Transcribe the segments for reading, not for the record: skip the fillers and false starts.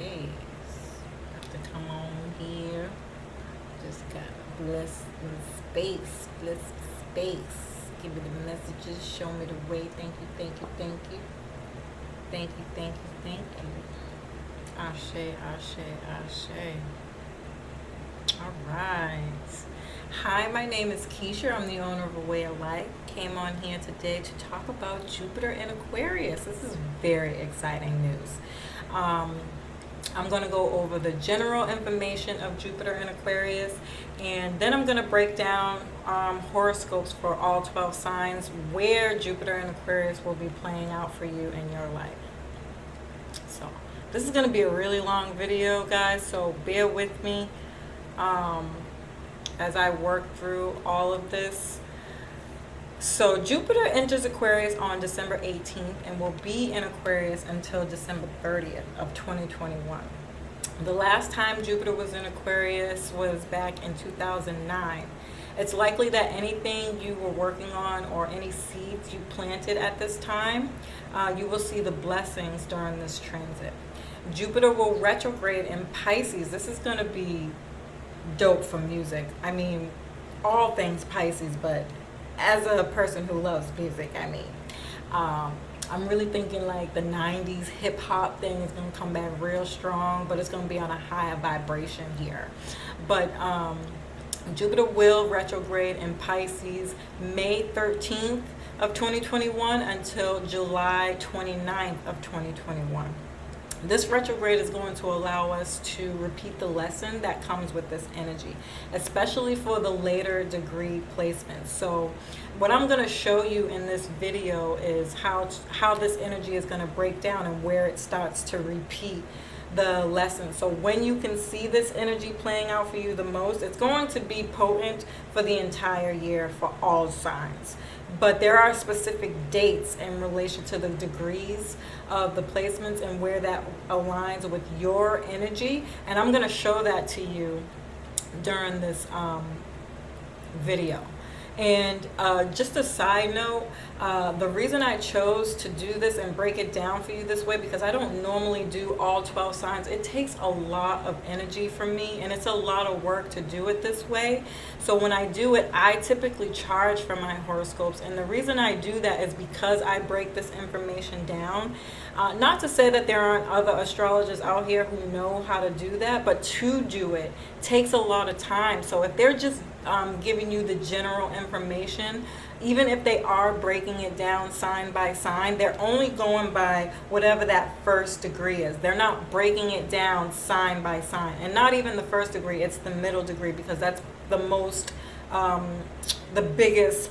days. Have to come on here. Just got blessed space. Blessed space. Give me the messages. Show me the way. Thank you, thank you, thank you. Thank you, thank you, thank you. Ashe, ashe, ashe. All right. Hi, my name is Keisha. I'm the owner of A Way of Life. Came on here today to talk about Jupiter and Aquarius. This is very exciting news. I'm going to go over the general information of Jupiter and Aquarius, and then I'm going to break down horoscopes for all 12 signs, where Jupiter and Aquarius will be playing out for you in your life. So this is going to be a really long video, guys, so bear with me as I work through all of this. So Jupiter enters Aquarius on December 18th and will be in Aquarius until December 30th of 2021. The last time Jupiter was in Aquarius was back in 2009. It's likely that anything you were working on or any seeds you planted at this time, you will see the blessings during this transit. Jupiter will retrograde in Pisces. This is going to be dope for music. I mean, all things Pisces, but as a person who loves music, I mean, I'm really thinking like the 90s hip hop thing is going to come back real strong, but it's going to be on a higher vibration here. But Jupiter will retrograde in Pisces May 13th of 2021 until July 29th of 2021. This retrograde is going to allow us to repeat the lesson that comes with this energy, especially for the later degree placements. So what I'm going to show you in this video is how this energy is going to break down and where it starts to repeat the lesson. So when you can see this energy playing out for you the most, it's going to be potent for the entire year for all signs. But there are specific dates in relation to the degrees of the placements and where that aligns with your energy. And I'm going to show that to you during this video. And just a side note, the reason I chose to do this and break it down for you this way, because I don't normally do all 12 signs. It takes a lot of energy from me, and it's a lot of work to do it this way. So when I do it, I typically charge for my horoscopes. And the reason I do that is because I break this information down. Not to say that there aren't other astrologers out here who know how to do that, but to do it takes a lot of time. So if they're just giving you the general information, even if they are breaking it down sign by sign, they're only going by whatever that first degree is. They're not breaking it down sign by sign, and not even the first degree, it's the middle degree, because that's the most the biggest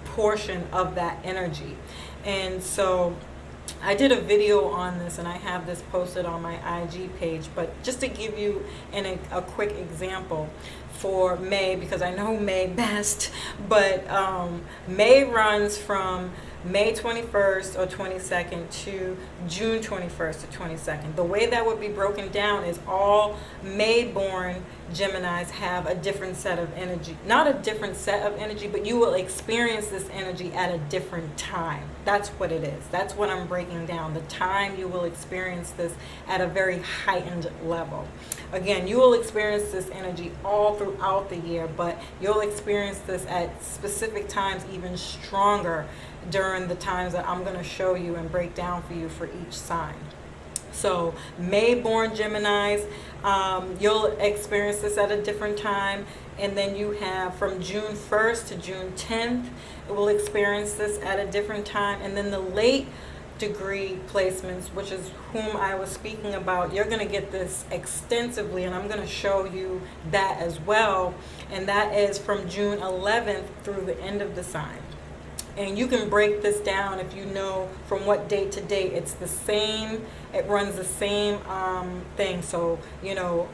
portion of that energy. And so I did a video on this, and I have this posted on my IG page, but just to give you a quick example for May, because I know May best, but May runs from May 21st or 22nd to June 21st or 22nd. The way that would be broken down is all May-born Geminis have a different set of energy. Not a different set of energy, but you will experience this energy at a different time. That's what it is. That's what I'm breaking down. The time you will experience this at a very heightened level. Again, you will experience this energy all throughout the year, but you'll experience this at specific times even stronger during the times that I'm going to show you and break down for you for each sign. So May-born Geminis, you'll experience this at a different time. And then you have from June 1st to June 10th, it will experience this at a different time. And then the late degree placements, which is whom I was speaking about, you're going to get this extensively, and I'm going to show you that as well. And that is from June 11th through the end of the sign. And you can break this down if you know from what date to date. It's the same, it runs the same thing. So, you know,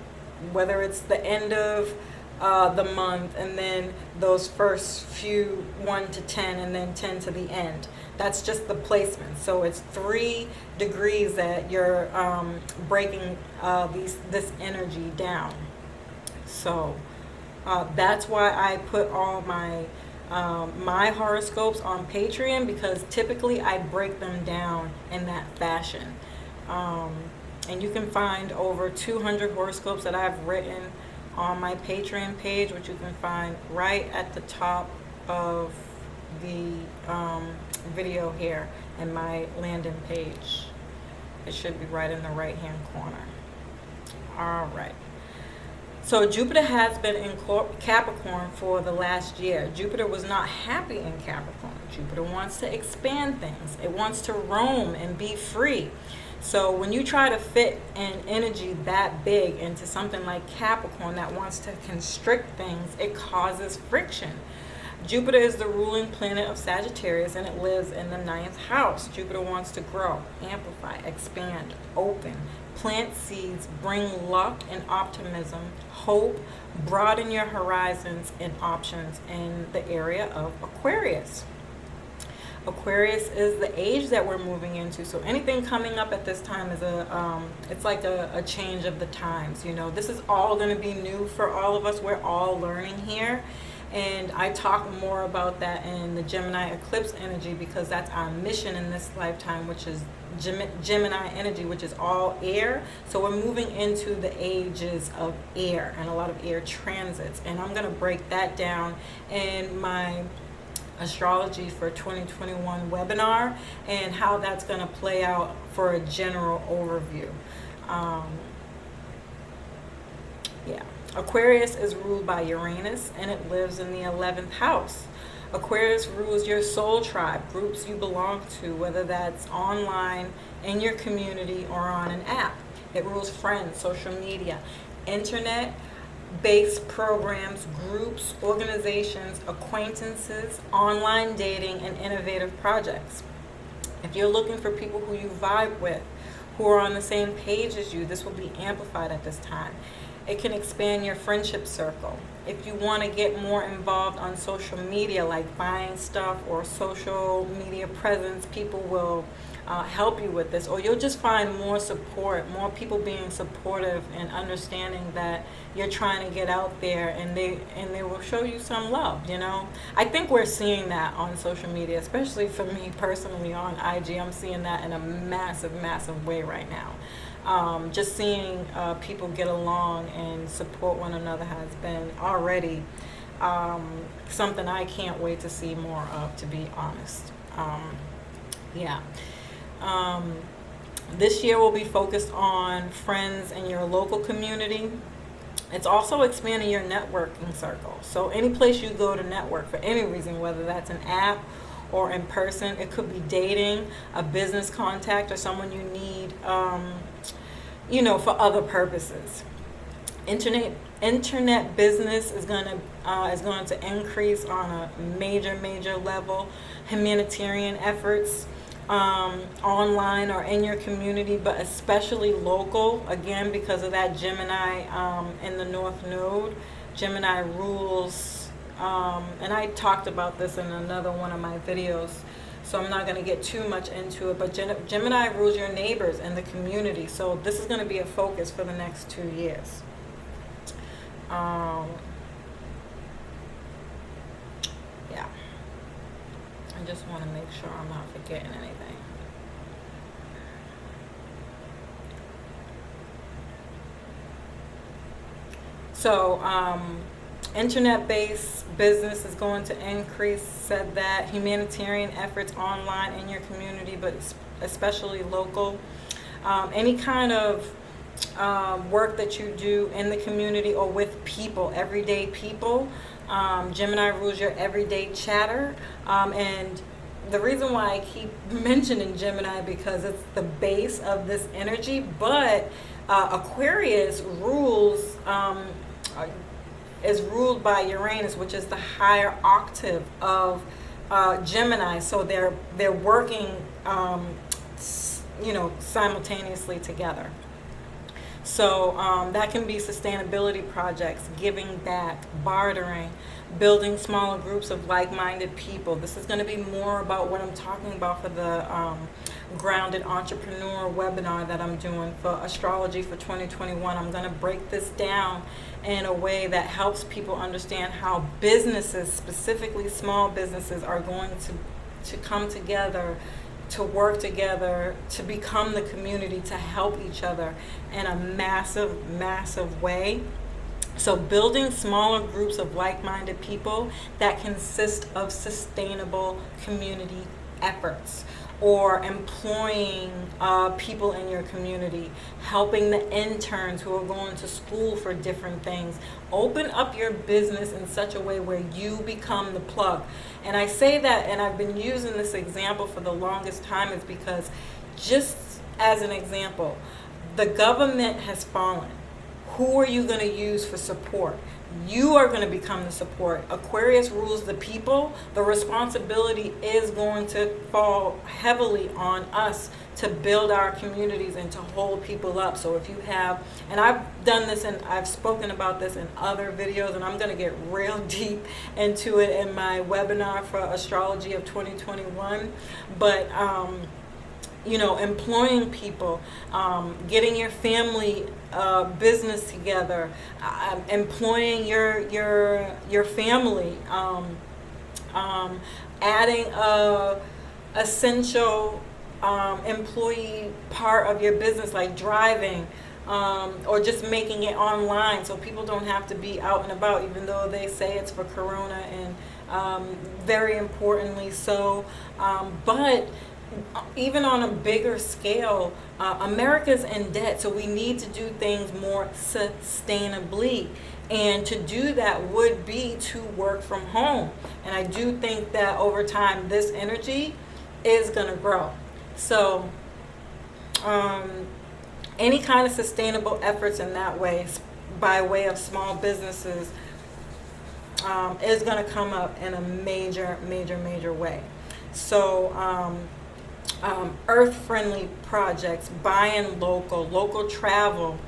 whether it's the end of the month, and then those first few 1 to 10, and then 10 to the end. That's just the placement. So it's 3 degrees that you're breaking this energy down. So that's why I put all my my horoscopes on Patreon, because typically I break them down in that fashion. And you can find over 200 horoscopes that I've written on my Patreon page, which you can find right at the top of the video here in my landing page. It should be right in the right hand corner. All right. So Jupiter has been in Capricorn for the last year. Jupiter was not happy in Capricorn. Jupiter wants to expand things. It wants to roam and be free. So when you try to fit an energy that big into something like Capricorn that wants to constrict things, it causes friction. Jupiter is the ruling planet of Sagittarius, and it lives in the 9th house. Jupiter wants to grow, amplify, expand, open, plant seeds, bring luck and optimism, hope, broaden your horizons and options in the area of Aquarius. Aquarius is the age that we're moving into, so anything coming up at this time is it's like a change of the times. You know, this is all going to be new for all of us. We're all learning here, and I talk more about that in the Gemini eclipse energy, because that's our mission in this lifetime, which is Gemini energy, which is all air. So we're moving into the ages of air and a lot of air transits, and I'm going to break that down in my Astrology for 2021 webinar, and how that's going to play out for a general overview. Aquarius is ruled by Uranus, and it lives in the 11th house. Aquarius rules your soul tribe, groups you belong to, whether that's online, in your community, or on an app. It rules friends, social media, internet-based programs, groups, organizations, acquaintances, online dating, and innovative projects. If you're looking for people who you vibe with, who are on the same page as you, this will be amplified at this time. It can expand your friendship circle. If you want to get more involved on social media, like buying stuff or social media presence, people will help you with this, or you'll just find more support, more people being supportive and understanding that you're trying to get out there, and they will show you some love. You know, I think we're seeing that on social media, especially for me personally on IG. I'm seeing that in a massive way right now. Just seeing people get along and support one another has been already something I can't wait to see more of, to be honest. This year will be focused on friends in your local community. It's also expanding your networking circle. So any place you go to network for any reason, whether that's an app or in person, it could be dating, a business contact, or someone you need, for other purposes. Internet business is going to increase on a major level. Humanitarian efforts, online or in your community, but especially local, again, because of that Gemini in the North Node. Gemini rules, and I talked about this in another one of my videos, so I'm not going to get too much into it, but Gemini rules your neighbors and the community, so this is going to be a focus for the next 2 years. I just want to make sure I'm not forgetting anything. So, internet-based business is going to increase, said that. Humanitarian efforts online in your community, but especially local. Any kind of work that you do in the community or with people, everyday people. Gemini rules your everyday chatter, and the reason why I keep mentioning Gemini, because it's the base of this energy, but Aquarius is ruled by Uranus, which is the higher octave of Gemini, so they're working simultaneously together. So that can be sustainability projects, giving back, bartering, building smaller groups of like-minded people. This is going to be more about what I'm talking about for the Grounded Entrepreneur webinar that I'm doing for Astrology for 2021. I'm going to break this down in a way that helps people understand how businesses, specifically small businesses, are going to come together to work together, to become the community, to help each other in a massive, massive way. So building smaller groups of like-minded people that consist of sustainable community efforts, or employing people in your community, helping the interns who are going to school for different things. Open up your business in such a way where you become the plug. And I say that, and I've been using this example for the longest time, is because, just as an example, the government has fallen. Who are you going to use for support? You are going to become the support. Aquarius rules the people. The responsibility is going to fall heavily on us to build our communities and to hold people up. So if you have, and I've done this and I've spoken about this in other videos, and I'm going to get real deep into it in my webinar for Astrology of 2021, but employing people, getting your family business together, employing your family, adding a essential employee part of your business, like driving, or just making it online so people don't have to be out and about, even though they say it's for Corona, and very importantly so. But even on a bigger scale, America's in debt, so we need to do things more sustainably. And to do that would be to work from home. And I do think that over time, this energy is going to grow. So any kind of sustainable efforts in that way, by way of small businesses, is going to come up in a major, major, major way. So earth-friendly projects, buying local travel,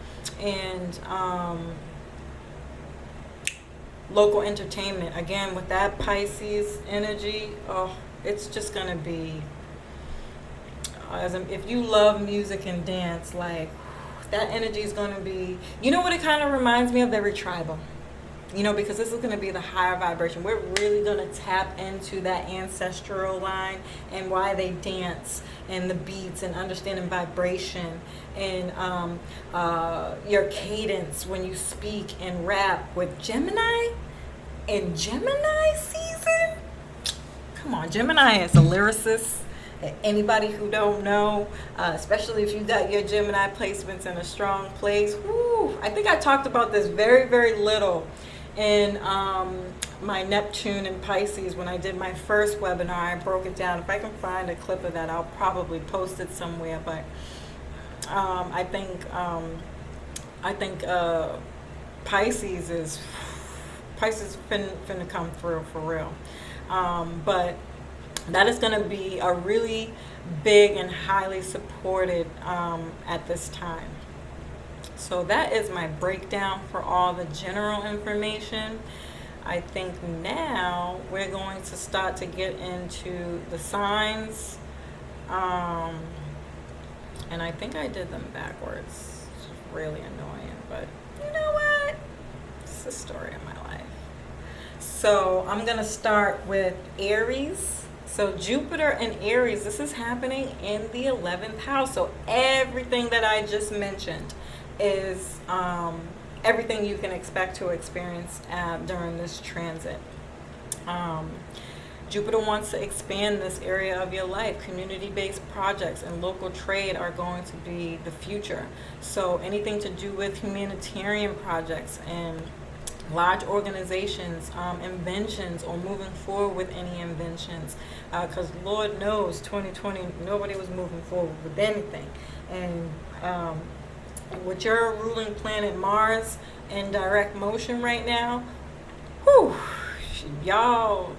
and local entertainment. Again, with that Pisces energy, it's just going to be, if you love music and dance, like, that energy is going to be, you know what it kind of reminds me of? Very tribal. Because this is going to be the higher vibration. We're really going to tap into that ancestral line and why they dance, and the beats, and understanding vibration, and your cadence when you speak and rap. With Gemini, in Gemini season, come on, Gemini is a lyricist. Anybody who don't know, especially if you got your Gemini placements in a strong place, I think I talked about this very, very little in my Neptune and Pisces when I did my first webinar. I broke it down. If I can find a clip of that, I'll probably post it somewhere. But I think Pisces finna come through for real. But that is going to be a really big and highly supported at this time. So that is my breakdown for all the general information. I think now we're going to start to get into the signs. And I think I did them backwards. It's really annoying, but you know what? It's the story of my life. So I'm going to start with Aries. So Jupiter and Aries, this is happening in the 11th house. So everything that I just mentioned is everything you can expect to experience during this transit. Jupiter wants to expand this area of your life. Community-based projects and local trade are going to be the future. So anything to do with humanitarian projects and large organizations, inventions, or moving forward with any inventions, because Lord knows 2020 nobody was moving forward with anything. And with your ruling planet Mars in direct motion right now, y'all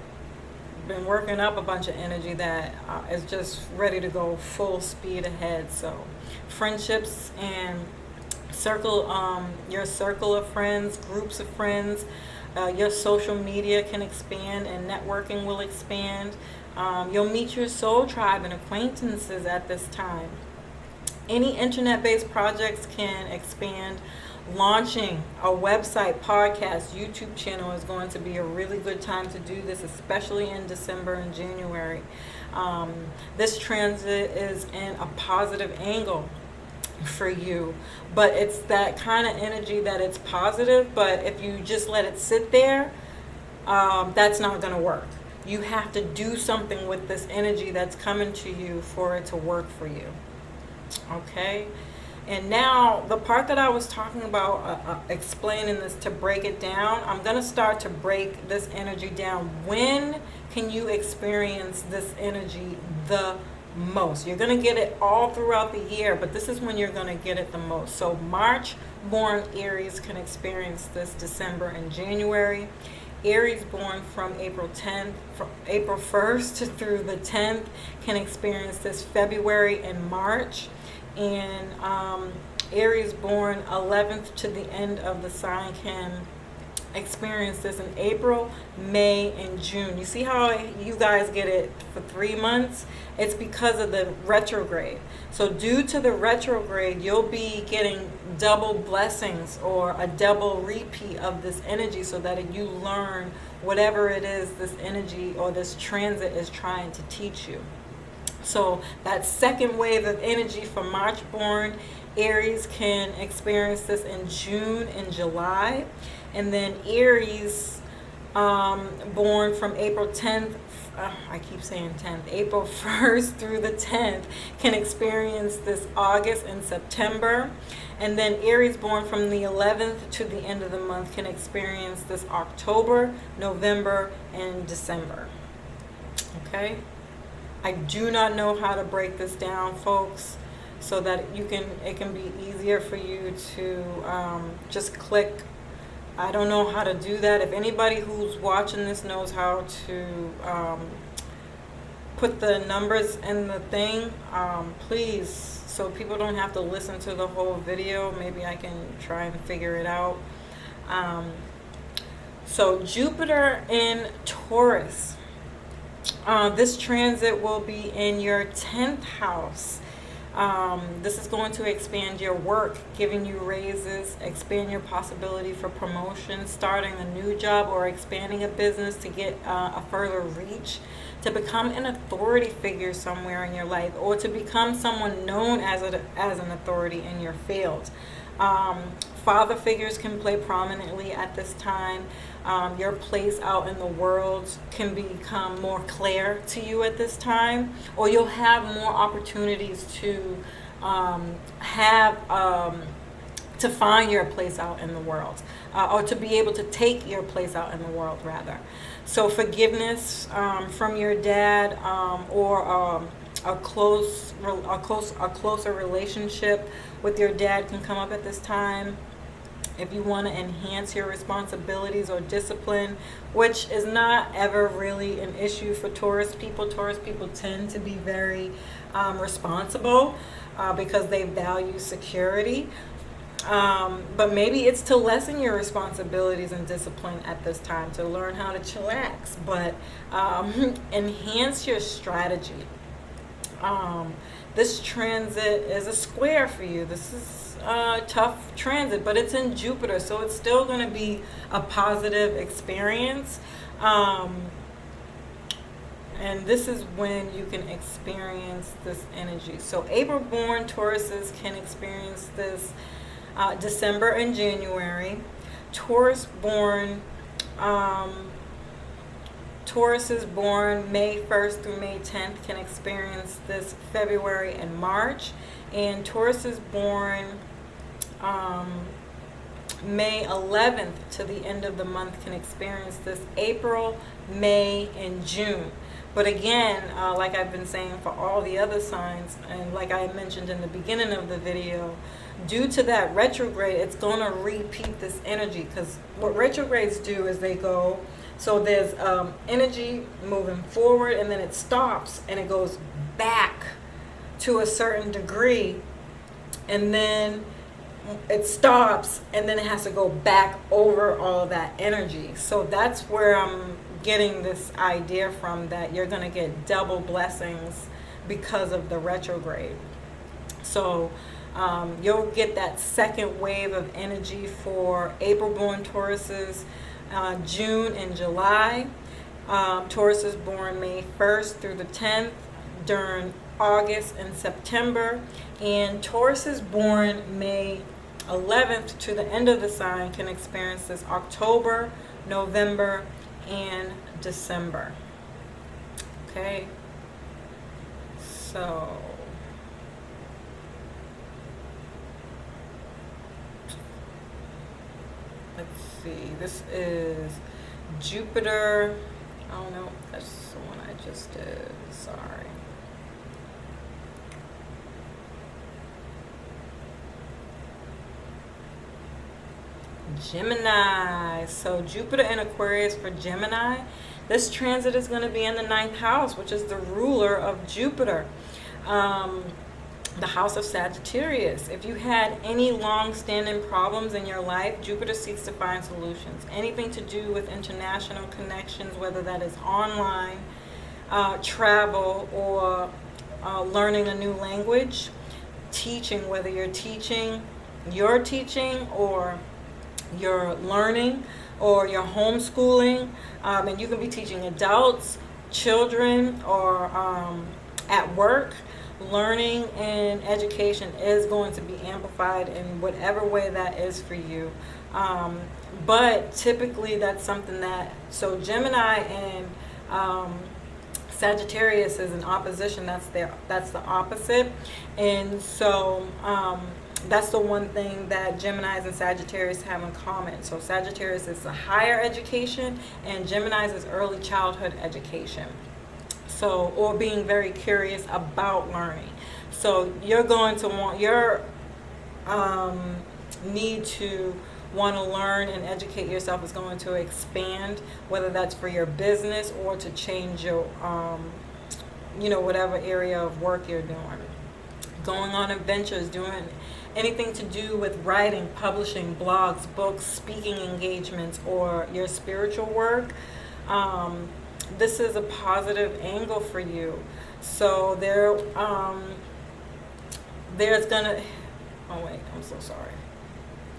been working up a bunch of energy that is just ready to go full speed ahead. So friendships and your circle of friends, groups of friends, your social media can expand, and networking will expand. You'll meet your soul tribe and acquaintances at this time. Any internet-based projects can expand. launching a website, podcast, YouTube channel is going to be a really good time to do this, especially in December and January. This transit is in a positive angle for you, but it's that kind of energy that it's positive, but if you just let it sit there, that's not going to work. You have to do something with this energy that's coming to you for it to work for you. Okay? And now, the part that I was talking about, explaining this to break it down, I'm going to start to break this energy down. When can you experience this energy the most? You're going to get it all throughout the year, but this is when you're going to get it the most. So March born Aries can experience this December and January. Aries born from April 1st through the 10th can experience this February and March. And Aries born 11th to the end of the sign can experience this in April, May, and June. You see how you guys get it for 3 months? It's because of the retrograde. So due to the retrograde, you'll be getting double blessings or a double repeat of this energy, so that you learn whatever it is this energy or this transit is trying to teach you. So that second wave of energy from March born Aries can experience this in June and July. And then Aries born from April 10th, I keep saying 10th, April 1st through the 10th can experience this August and September. And then Aries born from the 11th to the end of the month can experience this October, November, and December. Okay? I do not know how to break this down, folks, so that it can be easier for you to just click. I don't know how to do that. If anybody who's watching this knows how to put the numbers in the thing, please, so people don't have to listen to the whole video, maybe I can try and figure it out. So Jupiter in Taurus. This transit will be in your 10th house. This is going to expand your work, giving you raises, expand your possibility for promotion, starting a new job, or expanding a business to get a further reach, to become an authority figure somewhere in your life, or to become someone known as an authority in your field. Father figures can play prominently at this time. Your place out in the world can become more clear to you at this time, or you'll have more opportunities to to find your place out in the world, or to be able to take your place out in the world, rather. So forgiveness from your dad, or a closer relationship with your dad can come up at this time. If you want to enhance your responsibilities or discipline, which is not ever really an issue for Taurus people. Taurus people tend to be very responsible because they value security. But maybe it's to lessen your responsibilities and discipline at this time, to learn how to chillax, but enhance your strategy. This transit is a square for you. This is a tough transit, but it's in Jupiter, so it's still going to be a positive experience. And this is when you can experience this energy. So April born Tauruses can experience this December and January. Taurus born Tauruses born May 1st through May 10th can experience this February and March. And Tauruses born May 11th to the end of the month can experience this April, May, and June. But again, like I've been saying for all the other signs, and like I mentioned in the beginning of the video, due to that retrograde, it's going to repeat this energy, because what retrogrades do is they go, so there's energy moving forward, and then it stops and it goes back to a certain degree, and then it stops, and then it has to go back over all that energy. So that's where I'm getting this idea from, that you're going to get double blessings because of the retrograde. So You'll get that second wave of energy for April-born Tauruses, June and July. Taurus is born May 1st through the 10th, during August and September. And Taurus is born May 11th to the end of the sign can experience this October, November, and December. Okay, so let's see, this is Jupiter. Oh no, that's the one I just did, sorry. Gemini. So Jupiter in Aquarius for Gemini. This transit is going to be in the 9th house, which is the ruler of Jupiter. The house of Sagittarius. If you had any long-standing problems in your life, Jupiter seeks to find solutions. Anything to do with international connections, whether that is online, travel, or learning a new language, teaching, whether you're teaching or you're learning or you're homeschooling, and you can be teaching adults, children, or at work. Learning and education is going to be amplified in whatever way that is for you. But typically that's something that, so Gemini and Sagittarius is in opposition. That's the opposite. And so that's the one thing that Geminis and Sagittarius have in common. So Sagittarius is the higher education and Geminis is early childhood education. So, or being very curious about learning. So you're going to want your need to want to learn and educate yourself is going to expand, whether that's for your business or to change your, whatever area of work you're doing. Going on adventures, doing anything to do with writing, publishing, blogs, books, speaking engagements, or your spiritual work. This is a positive angle for you. So there's gonna, oh wait, I'm so sorry.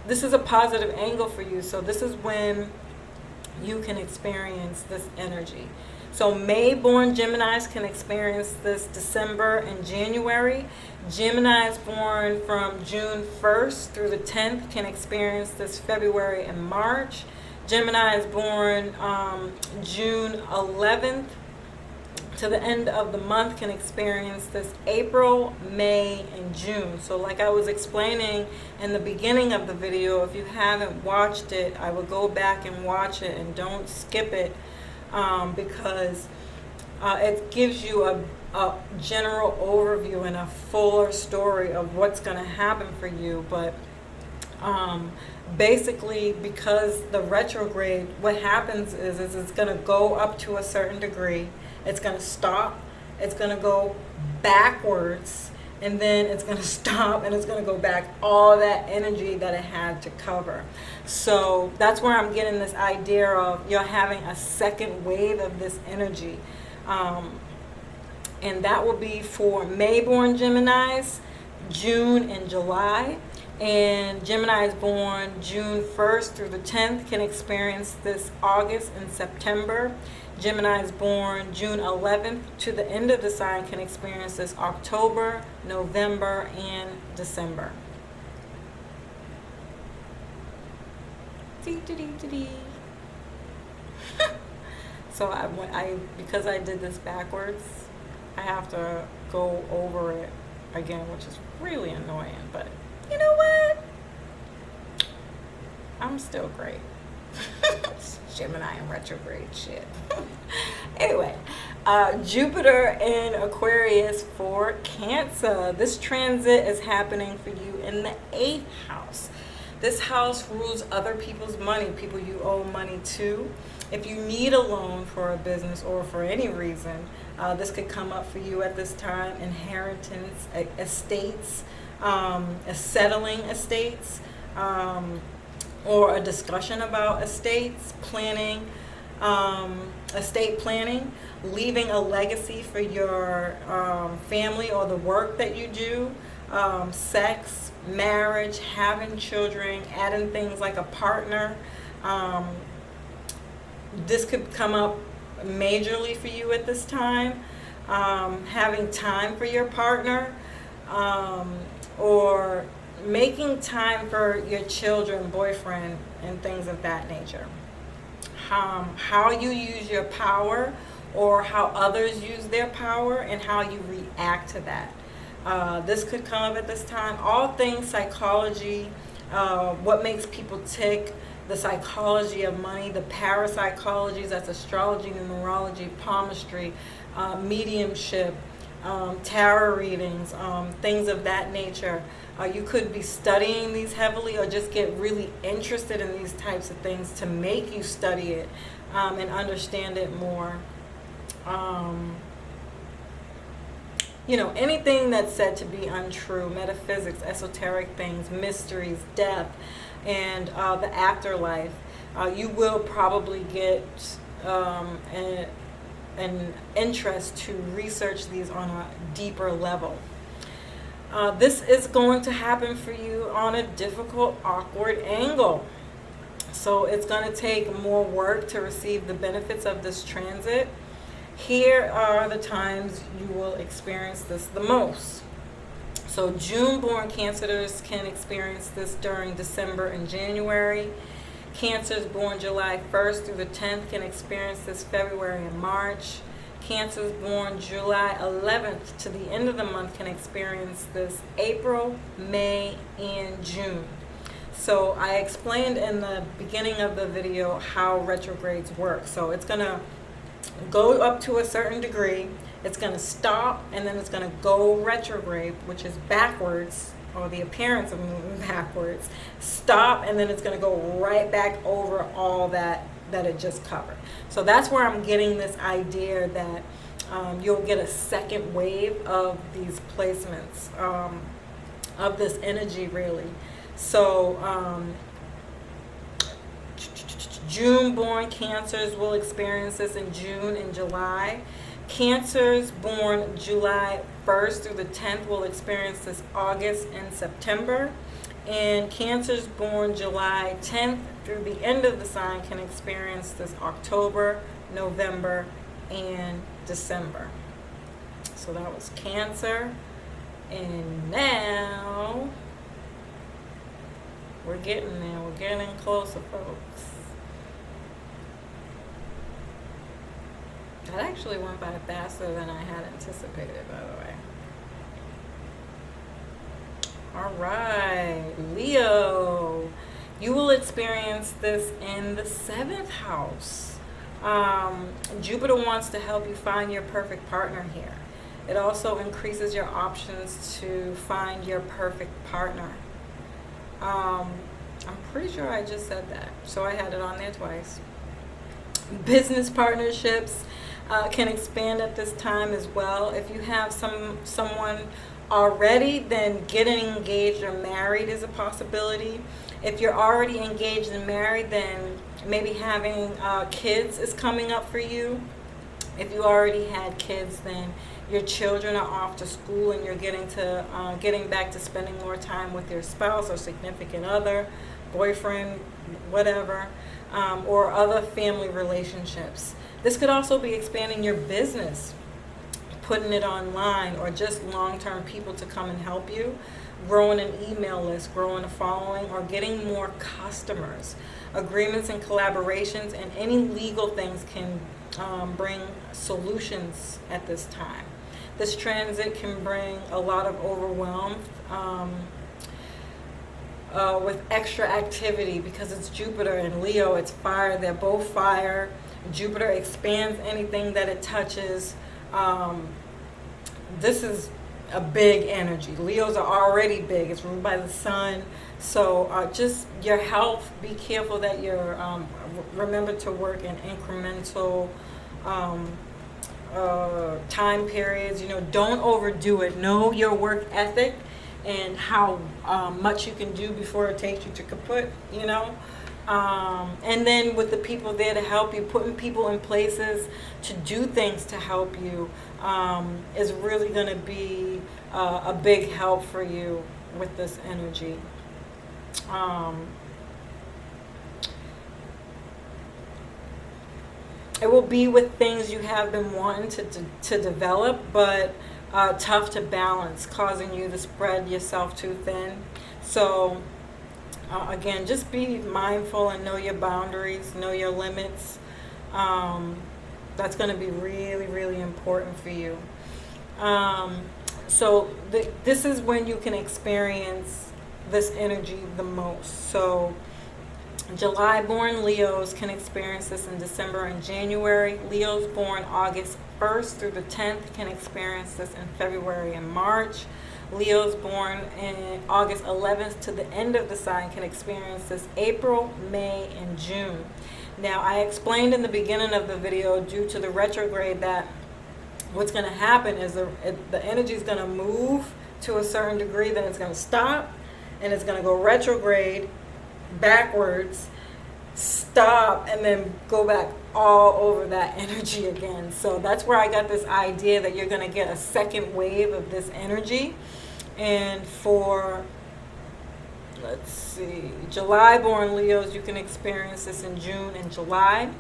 This is a positive angle for you. So this is when you can experience this energy. So May-born Geminis can experience this December and January. Geminis born from June 1st through the 10th can experience this February and March. Gemini is born June 11th to the end of the month can experience this April, May, and June. So like I was explaining in the beginning of the video, if you haven't watched it, I would go back and watch it and don't skip it, because it gives you a general overview and a fuller story of what's going to happen for you. But basically, because the retrograde, what happens is it's going to go up to a certain degree, it's going to stop, it's going to go backwards, and then it's going to stop and it's going to go back, all that energy that it had to cover. So that's where I'm getting this idea of you're having a second wave of this energy, and that will be for May-born Geminis, June and July. And Gemini is born June 1st through the 10th can experience this August and September. Gemini is born June 11th to the end of the sign can experience this October, November, and December. So I because I did this backwards, I have to go over it again, which is really annoying, but you know what? I'm still great. Gemini and retrograde shit. Anyway, Jupiter in Aquarius for Cancer. This transit is happening for you in the 8th house. This house rules other people's money, people you owe money to. If you need a loan for a business or for any reason, this could come up for you at this time. Inheritance, estates, settling estates, or a discussion about estates, planning, estate planning, leaving a legacy for your family or the work that you do. sex, marriage, having children, adding things like a partner. This could come up majorly for you at this time. Having time for your partner, or making time for your children, boyfriend, and things of that nature. How you use your power, or how others use their power, and how you react to that. This could come up at this time. All things psychology, what makes people tick, the psychology of money, the parapsychologies, that's astrology, numerology, palmistry, mediumship, tarot readings, things of that nature. You could be studying these heavily, or just get really interested in these types of things to make you study it and understand it more. Anything that's said to be untrue, metaphysics, esoteric things, mysteries, death, and the afterlife, you will probably get an interest to research these on a deeper level. This is going to happen for you on a difficult, awkward angle. So it's going to take more work to receive the benefits of this transit. Here are the times you will experience this the most. So June-born Cancers can experience this during December and January. Cancers born July 1st through the 10th can experience this February and March. Cancers born July 11th to the end of the month can experience this April, May, and June. So I explained in the beginning of the video how retrogrades work. So it's going to go up to a certain degree, it's going to stop, and then it's going to go retrograde, which is backwards, or the appearance of moving backwards, stop, and then it's going to go right back over all that it just covered. So that's where I'm getting this idea that you'll get a second wave of these placements, of this energy, really. So June-born Cancers will experience this in June and July. Cancers born July 1st through the 10th will experience this August and September. And Cancers born July 10th through the end of the sign can experience this October, November, and December. So that was Cancer. And now we're getting there. We're getting closer, folks. That actually went by faster than I had anticipated, by the way. All right, Leo. You will experience this in the 7th house. Jupiter wants to help you find your perfect partner here. It also increases your options to find your perfect partner. I'm pretty sure I just said that, so I had it on there twice. Business partnerships can expand at this time as well. If you have someone already, then getting engaged or married is a possibility. If you're already engaged and married, then maybe having kids is coming up for you. If you already had kids, then your children are off to school and you're getting back to spending more time with your spouse or significant other, boyfriend, whatever, or other family relationships. This could also be expanding your business, putting it online, or just long-term people to come and help you, growing an email list, growing a following, or getting more customers. Agreements and collaborations and any legal things can bring solutions at this time. This transit can bring a lot of overwhelm with extra activity because it's Jupiter and Leo, it's fire. They're both fire. Jupiter expands anything that it touches. This is a big energy. Leos are already big. It's ruled by the sun. So just your health, be careful that you're, remember to work in incremental time periods. Don't overdo it. Know your work ethic and how much you can do before it takes you to kaput, And then with the people there to help you, putting people in places to do things to help you is really going to be a big help for you with this energy. It will be with things you have been wanting to develop, but tough to balance, causing you to spread yourself too thin. So again, just be mindful and know your boundaries, know your limits. That's going to be really, really important for you. This is when you can experience this energy the most. So July born Leos can experience this in December and January. Leos born August 1st through the 10th can experience this in February and March. Leos born in August 11th to the end of the sign can experience this April, May, and June. Now, I explained in the beginning of the video, due to the retrograde, that what's going to happen is the energy is going to move to a certain degree, then it's going to stop, and it's going to go retrograde, backwards, stop, and then go back all over that energy again. So that's where I got this idea that you're going to get a second wave of this energy. And for, let's see, July born Leos, you can experience this in June and July.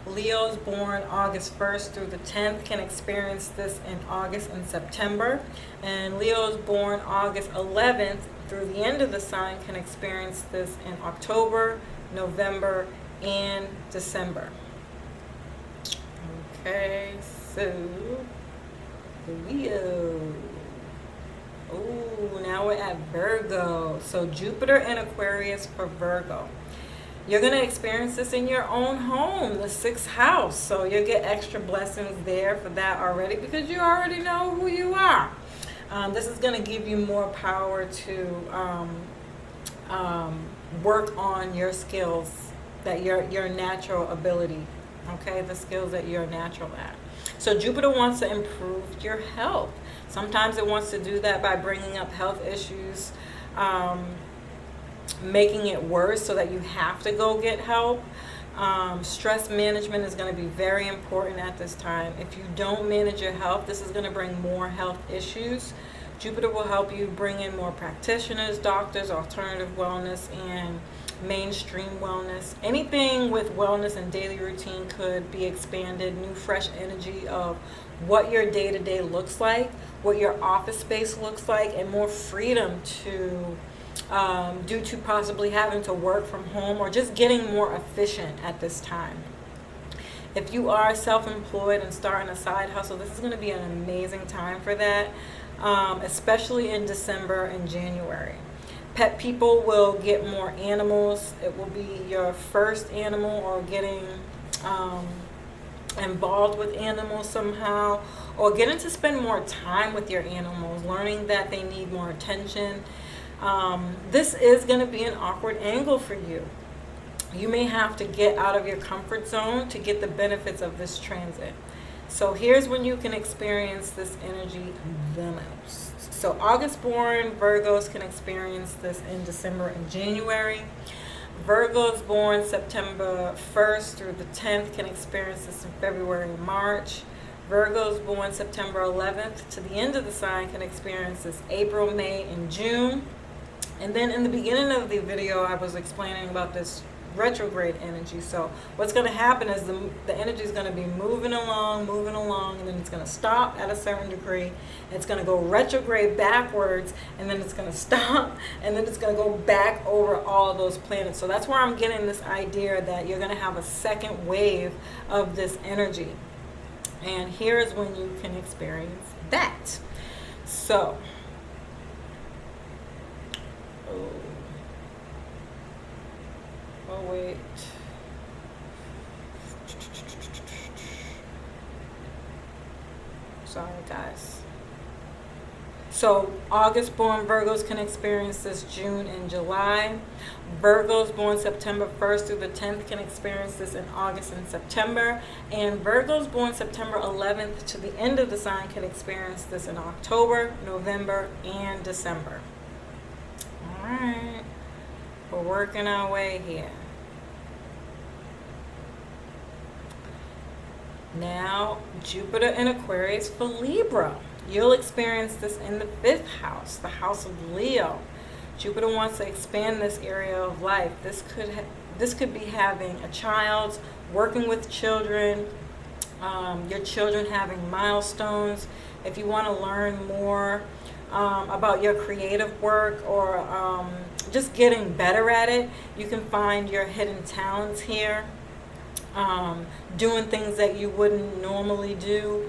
Leos born August 1st through the 10th can experience this in August and September. And Leos born August 11th through the end of the sign can experience this in October, November, and December. Okay, so Leo. Oh, now we're at Virgo. So Jupiter and Aquarius for Virgo. You're going to experience this in your own home, the 6th house. So you'll get extra blessings there for that already, because you already know who you are. This is going to give you more power to work on your skills, that your natural ability, okay, the skills that you're natural at. So Jupiter wants to improve your health. Sometimes it wants to do that by bringing up health issues, making it worse so that you have to go get help. Stress management is going to be very important at this time. If you don't manage your health, this is going to bring more health issues. Jupiter will help you bring in more practitioners, doctors, alternative wellness, and mainstream wellness. Anything with wellness and daily routine could be expanded. New fresh energy of what your day-to-day looks like, what your office space looks like, and more freedom to due to possibly having to work from home or just getting more efficient at this time. If you are self-employed and starting a side hustle, this is going to be an amazing time for that, especially in December and January. Pet people will get more animals. It will be your first animal, or getting involved with animals somehow, or getting to spend more time with your animals, learning that they need more attention. This is going to be an awkward angle for you. You may have to get out of your comfort zone to get the benefits of this transit. So here's when you can experience this energy the most. So August born Virgos can experience this in December and January. Virgos born September 1st through the 10th can experience this in February and March. Virgos born September 11th to the end of the sign can experience this April, May, and June. And then in the beginning of the video, I was explaining about this retrograde energy. So what's going to happen is the energy is going to be moving along, and then it's going to stop at a certain degree. It's going to go retrograde backwards, and then it's going to stop, and then it's going to go back over all of those planets. So that's where I'm getting this idea that you're going to have a second wave of this energy. And here is when you can experience that. So, oh wait. Sorry, guys. So August born Virgos can experience this June and July. Virgos born September 1st through the 10th can experience this in August and September. And Virgos born September 11th to the end of the sign can experience this in October, November, and December. All right. We're working our way here. Now, Jupiter in Aquarius for Libra. You'll experience this in the 5th house, the house of Leo. Jupiter wants to expand this area of life. This could be having a child, working with children, your children having milestones. If you want to learn more about your creative work, or just getting better at it, you can find your hidden talents here. Doing things that you wouldn't normally do.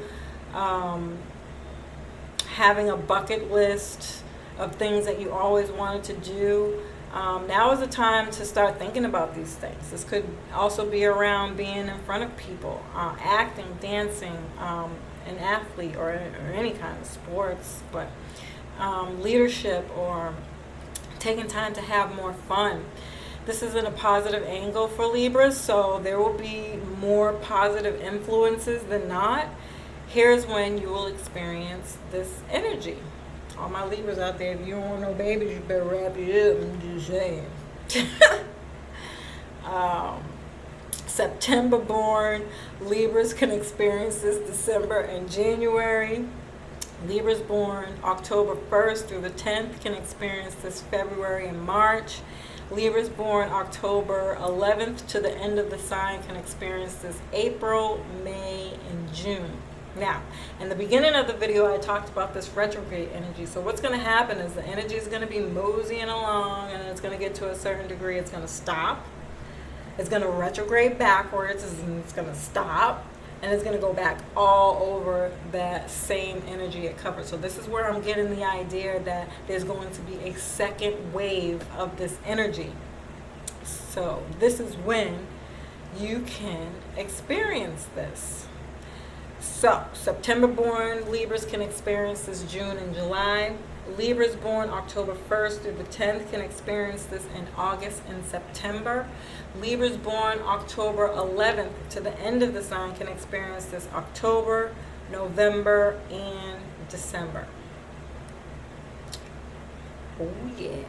Having a bucket list of things that you always wanted to do. Now is the time to start thinking about these things. This could also be around being in front of people, acting, dancing, an athlete, or any kind of sports, but leadership, or taking time to have more fun. This is in a positive angle for Libra, so there will be more positive influences than not. Here's when you will experience this energy. All my Libras out there, if you don't want no babies, you better wrap it up. I'm just saying. September born Libras can experience this December and January. Libras born October 1st through the 10th can experience this February and March. Libras born October 11th to the end of the sign can experience this April, May, and June. Now, in the beginning of the video, I talked about this retrograde energy. So what's going to happen is the energy is going to be moseying along, and it's going to get to a certain degree. It's going to stop. It's going to retrograde backwards, and it's going to stop. And it's going to go back all over that same energy it covered. So this is where I'm getting the idea that there's going to be a second wave of this energy. So this is when you can experience this. So, September born Libras can experience this June and July. Libras born October 1st through the 10th can experience this in August and September. Libras born October 11th to the end of the sign can experience this October, November, and December. Oh yeah.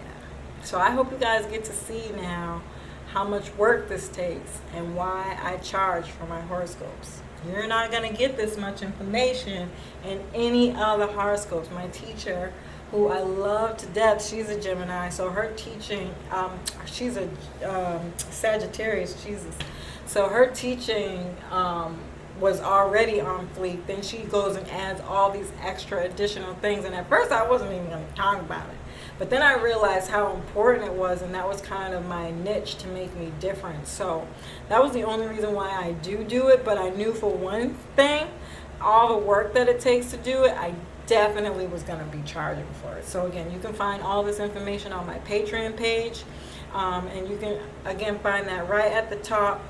So I hope you guys get to see now how much work this takes and why I charge for my horoscopes. You're not going to get this much information in any other horoscopes. My teacher, who I love to death, she's a Gemini, so her teaching, she's a Sagittarius, Jesus. So her teaching was already on fleek. Then she goes and adds all these extra additional things. And at first I wasn't even going to talk about it. But then I realized how important it was, and that was kind of my niche to make me different. So that was the only reason why I do it. But I knew for one thing, all the work that it takes to do it, I definitely was going to be charging for it. So again, you can find all this information on my Patreon page. And you can, again, find that right at the top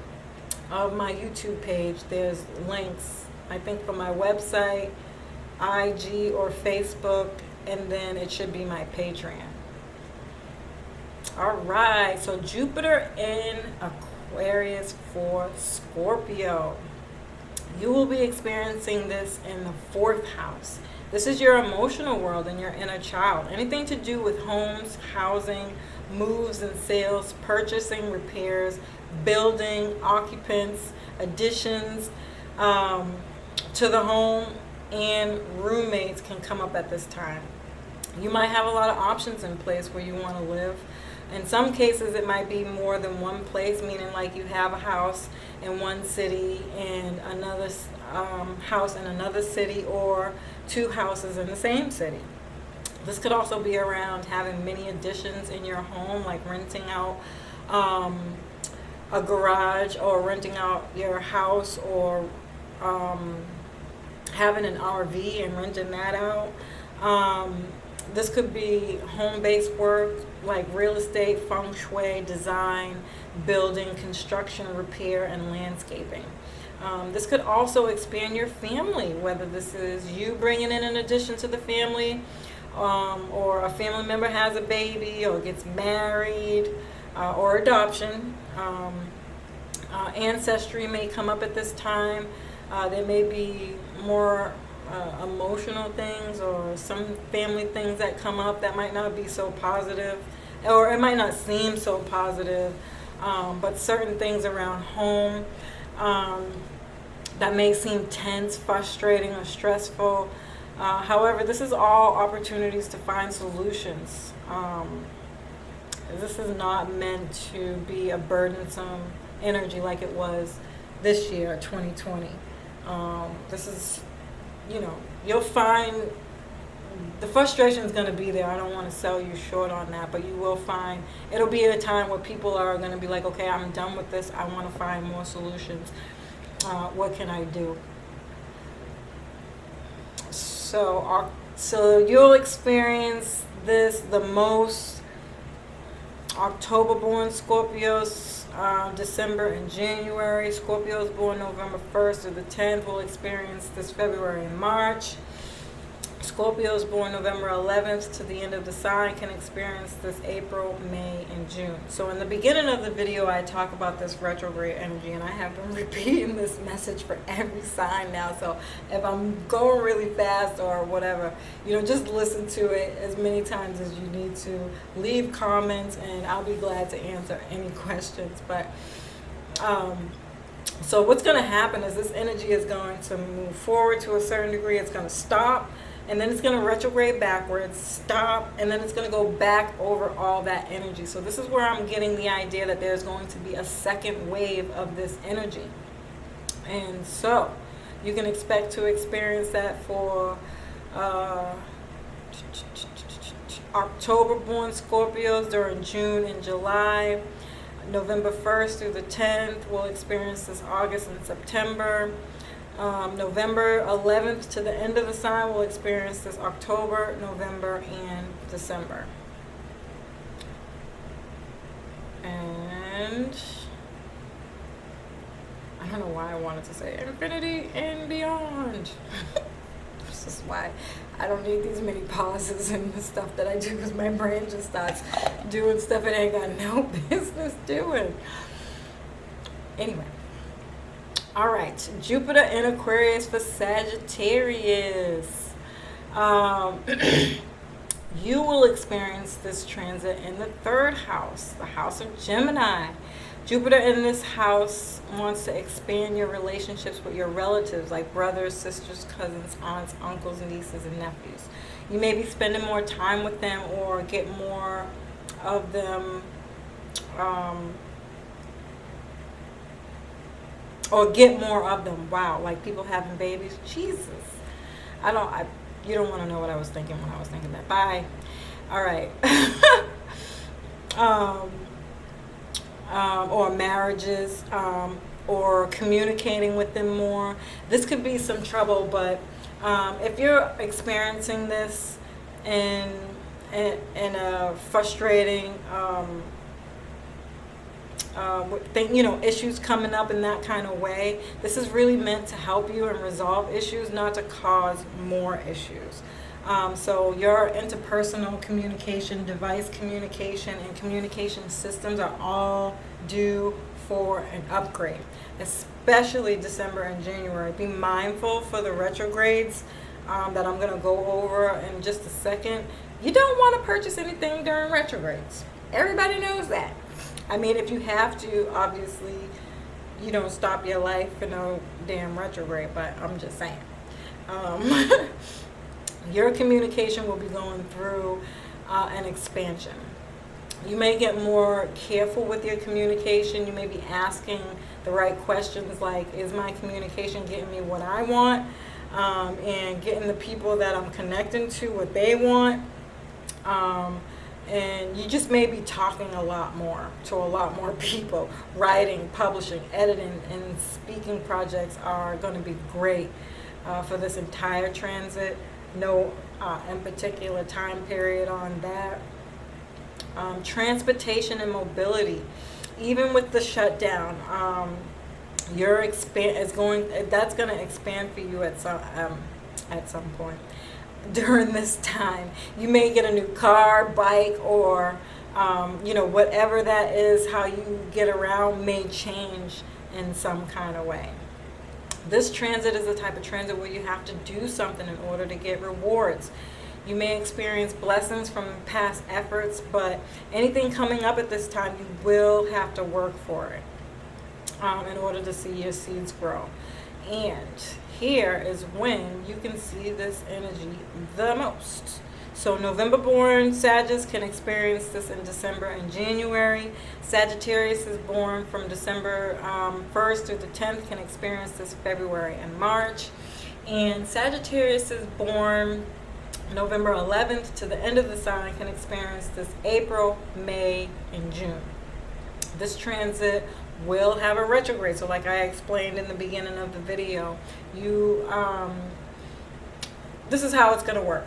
of my YouTube page. There's links, I think, for my website, IG, or Facebook. And then it should be my Patreon. All right, so Jupiter in Aquarius for Scorpio. You will be experiencing this in the 4th house. This is your emotional world and your inner child. Anything to do with homes, housing, moves and sales, purchasing, repairs, building, occupants, additions to the home, and roommates can come up at this time. You might have a lot of options in place where you want to live. In some cases, it might be more than one place, meaning like you have a house in one city and another house in another city, or 2 houses in the same city. This could also be around having many additions in your home, like renting out a garage, or renting out your house, or having an RV and renting that out. This could be home-based work like real estate, feng shui, design, building, construction, repair, and landscaping. This could also expand your family, whether this is you bringing in an addition to the family, or a family member has a baby or gets married, or adoption. Ancestry may come up at this time. There may be more emotional things, or some family things that come up that might not be so positive, or it might not seem so positive, but certain things around home. that may seem tense, frustrating, or stressful. However, this is all opportunities to find solutions. This is not meant to be a burdensome energy like it was this year, 2020. This is, you'll find the frustration is going to be there. I don't want to sell you short on that, but you will find it'll be a time where people are going to be like, okay, I'm done with this. I want to find more solutions. What can I do? So you'll experience this the most. October born Scorpios, December and January. Scorpios born November 1st through the 10th will experience this February and March. Scorpios born November 11th to the end of the sign can experience this April, May, and June. So in the beginning of the video, I talk about this retrograde energy, and I have been repeating this message for every sign now. So if I'm going really fast or whatever, just listen to it as many times as you need to. Leave comments, and I'll be glad to answer any questions. But so what's going to happen is this energy is going to move forward to a certain degree. It's going to stop. And then it's going to retrograde backwards, stop, and then it's going to go back over all that energy. So this is where I'm getting the idea that there's going to be a second wave of this energy. And so you can expect to experience that for October-born Scorpios during June and July. November 1st through the 10th, we'll experience this August and September. November 11th to the end of the sign, we'll experience this October, November, and December. And I don't know why I wanted to say infinity and beyond. This is why I don't need these many pauses and the stuff that I do, because my brain just starts doing stuff it ain't got no business doing. Anyway. All right, Jupiter in Aquarius for Sagittarius. You will experience this transit in the 3rd house, the house of Gemini. Jupiter in this house wants to expand your relationships with your relatives, like brothers, sisters, cousins, aunts, uncles, nieces, and nephews. You may be spending more time with them or get more of them. Or get more of them. Wow, like people having babies. Jesus. You don't want to know what I was thinking when I was thinking that. Bye. All right. Or marriages, or communicating with them more. This could be some trouble, but if you're experiencing this in a frustrating issues coming up in that kind of way, this is really meant to help you and resolve issues, not to cause more issues. So your interpersonal communication, device communication, and communication systems are all due for an upgrade, especially December and January. Be mindful for the retrogrades that I'm going to go over in just a second. You don't want to purchase anything during retrogrades. Everybody knows that. I mean, if you have to, obviously, you don't stop your life for no damn retrograde, but I'm just saying. Your communication will be going through an expansion. You may get more careful with your communication. You may be asking the right questions, like, is my communication getting me what I want? And getting the people that I'm connecting to what they want. And you just may be talking a lot more to a lot more people. Writing, publishing, editing, and speaking projects are going to be great for this entire transit. No in particular time period on that. Transportation and mobility. Even with the shutdown, that's going to expand for you at some point. During this time, you may get a new car, bike, or whatever that is, how you get around may change in some kind of way. This transit is the type of transit where you have to do something in order to get rewards. You may experience blessings from past efforts, but anything coming up at this time, you will have to work for it in order to see your seeds grow. And here is when you can see this energy the most. So November born Sagittarius can experience this in December and January. Sagittarius is born from December 1st through the 10th can experience this February and March. And Sagittarius is born November 11th to the end of the sign can experience this April, May, and June. This transit will have a retrograde. So like I explained in the beginning of the video, this is how it's going to work.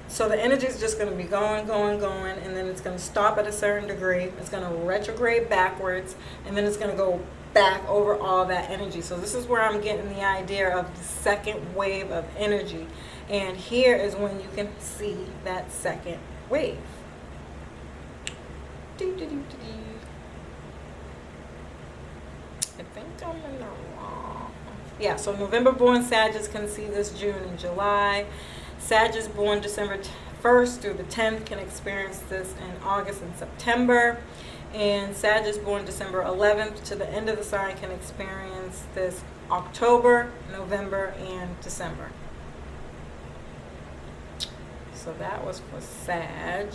So the energy is just going to be going, and then it's going to stop at a certain degree. It's going to retrograde backwards, and then it's going to go back over all that energy. So this is where I'm getting the idea of the second wave of energy. And here is when you can see that second wave. I think I'm in the wrong. Yeah, so November born Sagittarius can see this June and July. Sagittarius born December 1st through the 10th can experience this in August and September. And Sagittarius born December 11th to the end of the sign can experience this October, November, and December. So that was for Sag.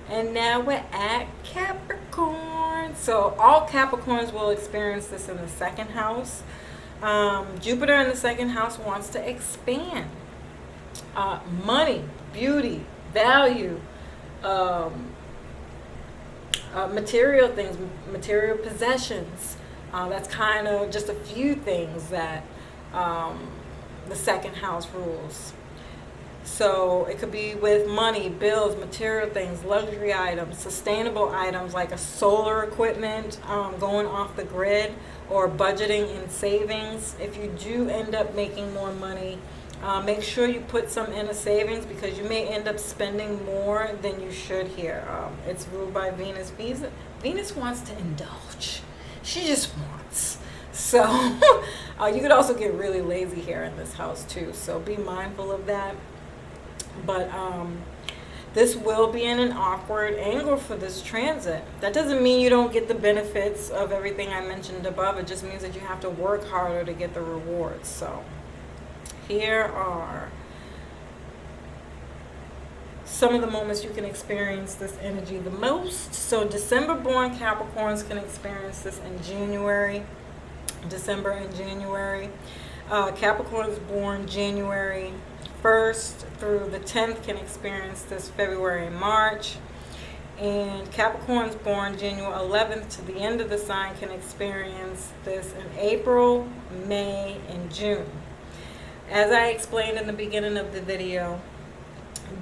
And now we're at Capricorn. So all Capricorns will experience this in the second house. Jupiter in the second house wants to expand. Money, beauty, value, material things, material possessions. That's kind of just a few things that the second house rules. So it could be with money, bills, material things, luxury items, sustainable items like a solar equipment, going off the grid, or budgeting and savings. If you do end up making more money, make sure you put some in a savings because you may end up spending more than you should here. It's ruled by Venus. Venus wants to indulge. She just wants. So you could also get really lazy here in this house too. So be mindful of that. But this will be in an awkward angle for this transit. That doesn't mean you don't get the benefits of everything I mentioned above. It just means that you have to work harder to get the rewards. So here are some of the moments you can experience this energy the most. So December born Capricorns can experience this in January, December and January. Capricorns born January 1st through the 10th can experience this February and March. And Capricorns born January 11th to the end of the sign can experience this in April, May, and June. As I explained in the beginning of the video,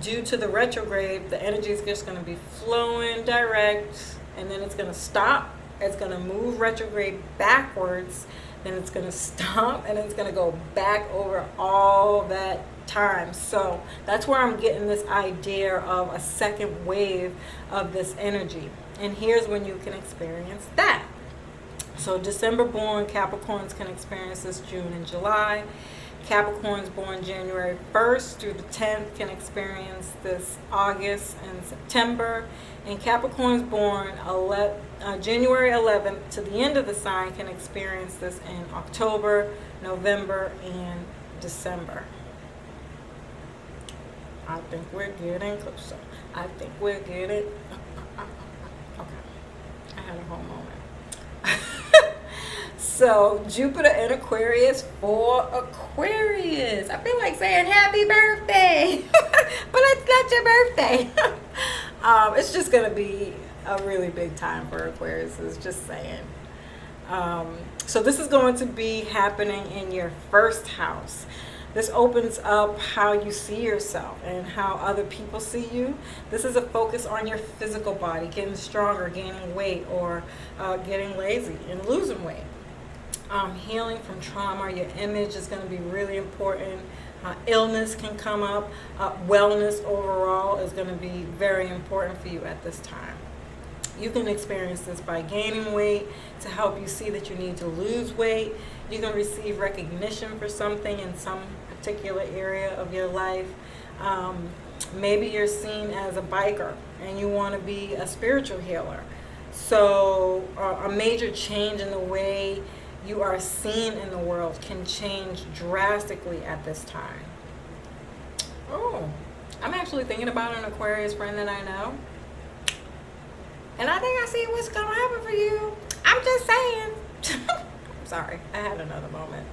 due to the retrograde, the energy is just going to be flowing direct, and then it's going to stop. It's going to move retrograde backwards, then it's going to stop, and it's going to go back over all that time. So that's where I'm getting this idea of a second wave of this energy. And here's when you can experience that. So December born Capricorns can experience this June and July. Capricorns born January 1st through the 10th can experience this August and September. And Capricorns born January 11th to the end of the sign can experience this in October, November, and December. I think we're getting closer. I think we're getting... Okay. I had a whole moment. So, Jupiter in Aquarius for Aquarius. I feel like saying happy birthday. But it's not your birthday. It's just going to be a really big time for Aquarius. It's just saying. So this is going to be happening in your first house. This opens up how you see yourself and how other people see you. This is a focus on your physical body, getting stronger, gaining weight, or getting lazy and losing weight. Healing from trauma, your image is going to be really important. Illness can come up. Wellness overall is going to be very important for you at this time. You can experience this by gaining weight to help you see that you need to lose weight. You can receive recognition for something in some particular area of your life. Maybe you're seen as a biker and you want to be a spiritual healer. So a major change in the way you are seeing in the world can change drastically at this time. Oh, I'm actually thinking about an Aquarius friend that I know. And I think I see what's going to happen for you. I'm just saying. I'm sorry. I had another moment.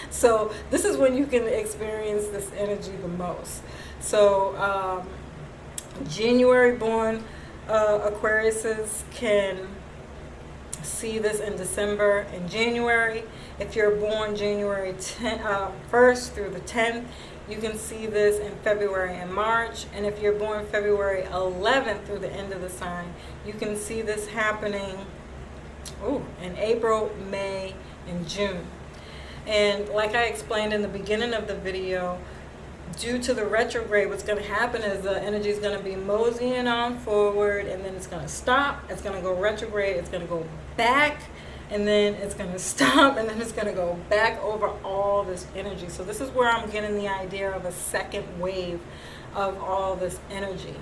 So this is when you can experience this energy the most. So January born Aquariuses can see this in December and January. If you're born January 1st through the 10th, you can see this in February and March. And if you're born February 11th through the end of the sign, you can see this happening in April, May, and June. And like I explained in the beginning of the video, due to the retrograde, what's going to happen is the energy is going to be moseying on forward, and then it's going to stop. It's going to go retrograde. It's going to go back, and then it's going to stop, and then it's going to go back over all this energy. So this is where I'm getting the idea of a second wave of all this energy.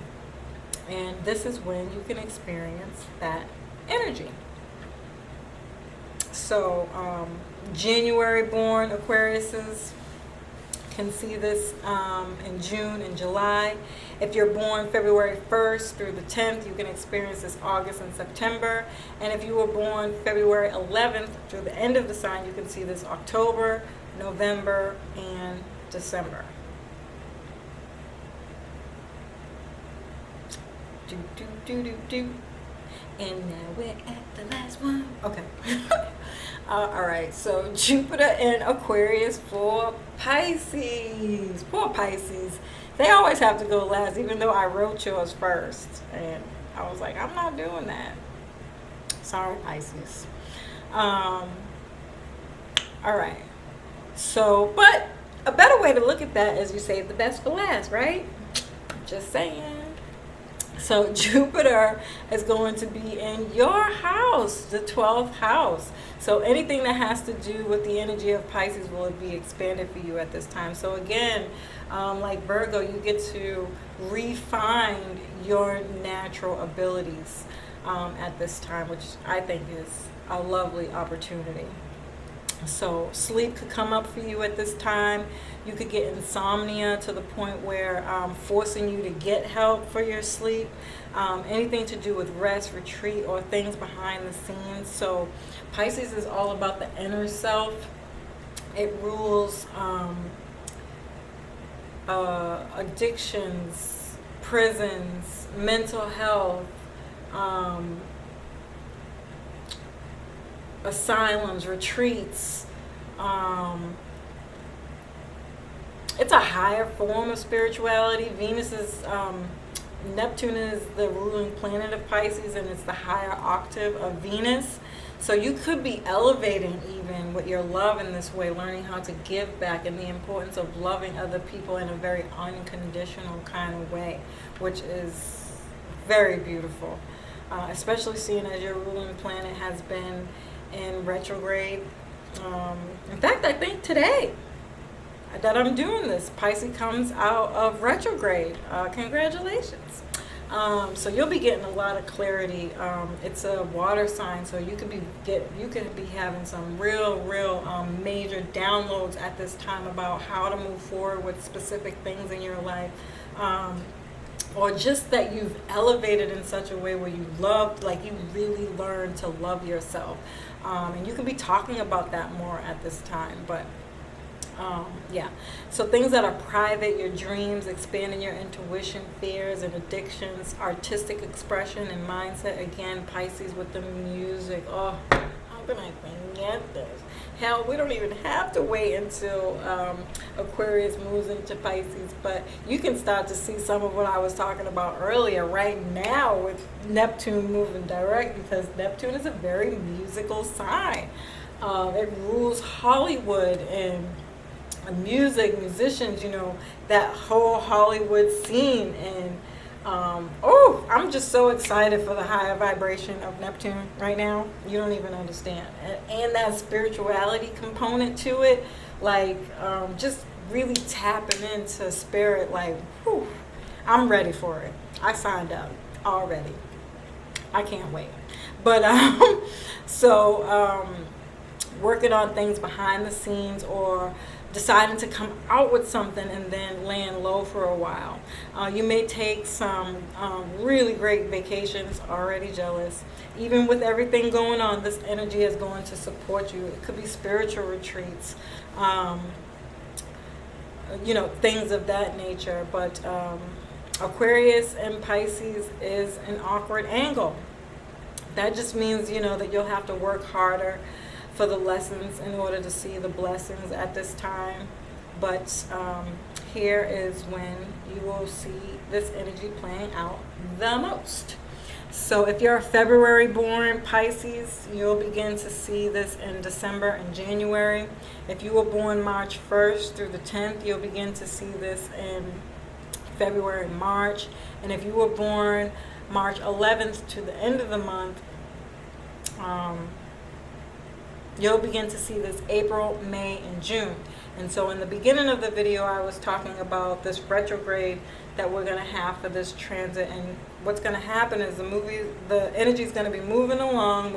And this is when you can experience that energy. So January born Aquariuses can see this in June and July. If you're born February 1st through the 10th, you can experience this August and September. And if you were born February 11th through the end of the sign, you can see this October, November, and December. And now we're at the last one. Okay. All right. So Jupiter in Aquarius for Pisces. Poor Pisces. They always have to go last, even though I wrote yours first. And I was like, I'm not doing that. Sorry, Pisces. All right. So, but a better way to look at that is you save the best for last, right? Just saying. So Jupiter is going to be in your house, the 12th house. So anything that has to do with the energy of Pisces will be expanded for you at this time. So again, like Virgo, you get to refine your natural abilities at this time, which I think is a lovely opportunity. So sleep could come up for you at this time. You could get insomnia to the point where forcing you to get help for your sleep. Anything to do with rest, retreat, or things behind the scenes. So Pisces is all about the inner self. It rules addictions, prisons, mental health, asylums, retreats. It's a higher form of spirituality. Venus is, Neptune is the ruling planet of Pisces, and it's the higher octave of Venus. So you could be elevating even with your love in this way, learning how to give back and the importance of loving other people in a very unconditional kind of way, which is very beautiful, especially seeing as your ruling planet has been in retrograde. In fact, I think today that I'm doing this, Pisces comes out of retrograde. Congratulations. So you'll be getting a lot of clarity. It's a water sign, so you could be having some real major downloads at this time about how to move forward with specific things in your life. Or just that you've elevated in such a way where you love, like you really learn to love yourself. And you can be talking about that more at this time. But yeah, so things that are private, your dreams, expanding your intuition, fears and addictions, artistic expression and mindset. Again, Pisces with the music. Oh, how can I forget this? Hell, we don't even have to wait until Aquarius moves into Pisces, but you can start to see some of what I was talking about earlier right now with Neptune moving direct, because Neptune is a very musical sign. It rules Hollywood and music, musicians, you know, that whole Hollywood scene. And I'm just so excited for the higher vibration of Neptune right now. You don't even understand. And that spirituality component to it, like just really tapping into spirit, like, whew, I'm ready for it. I signed up already. I can't wait. But working on things behind the scenes, or deciding to come out with something and then laying low for a while. You may take some really great vacations. Already jealous. Even with everything going on, this energy is going to support you. It could be spiritual retreats, things of that nature. But Aquarius and Pisces is an awkward angle. That just means, that you'll have to work harder for the lessons in order to see the blessings at this time. But here is when you will see this energy playing out the most. So if you're a February born Pisces, you'll begin to see this in December and January. If you were born March 1st through the 10th, you'll begin to see this in February, March. And if you were born March 11th to the end of the month, you'll begin to see this April, May, and June. And so in the beginning of the video, I was talking about this retrograde that we're going to have for this transit. And what's going to happen is the energy is going to be moving along.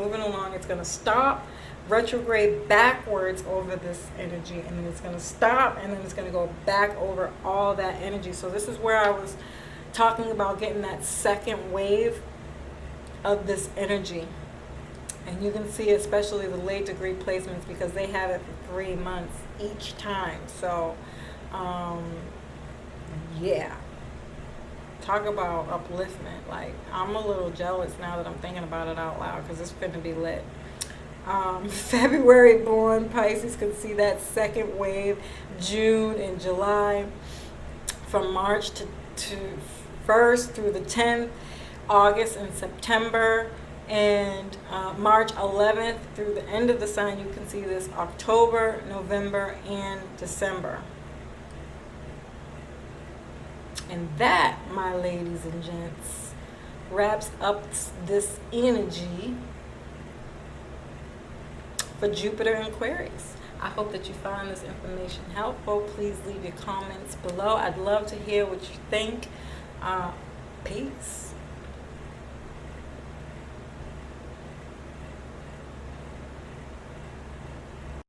It's going to stop, retrograde backwards over this energy, and then it's going to stop, and then it's going to go back over all that energy. So this is where I was talking about getting that second wave of this energy. And you can see especially the late degree placements, because they have it for 3 months each time. So, yeah. Talk about upliftment. Like, I'm a little jealous now that I'm thinking about it out loud, because it's going to be lit. February born Pisces can see that second wave, June and July, from March to 1st through the 10th, August and September, and March 11th through the end of the sign. You can see this October, November, and December. And that, my ladies and gents, wraps up this energy for Jupiter and Aquarius. I hope that you found this information helpful. Please leave your comments below. I'd love to hear what you think. Peace.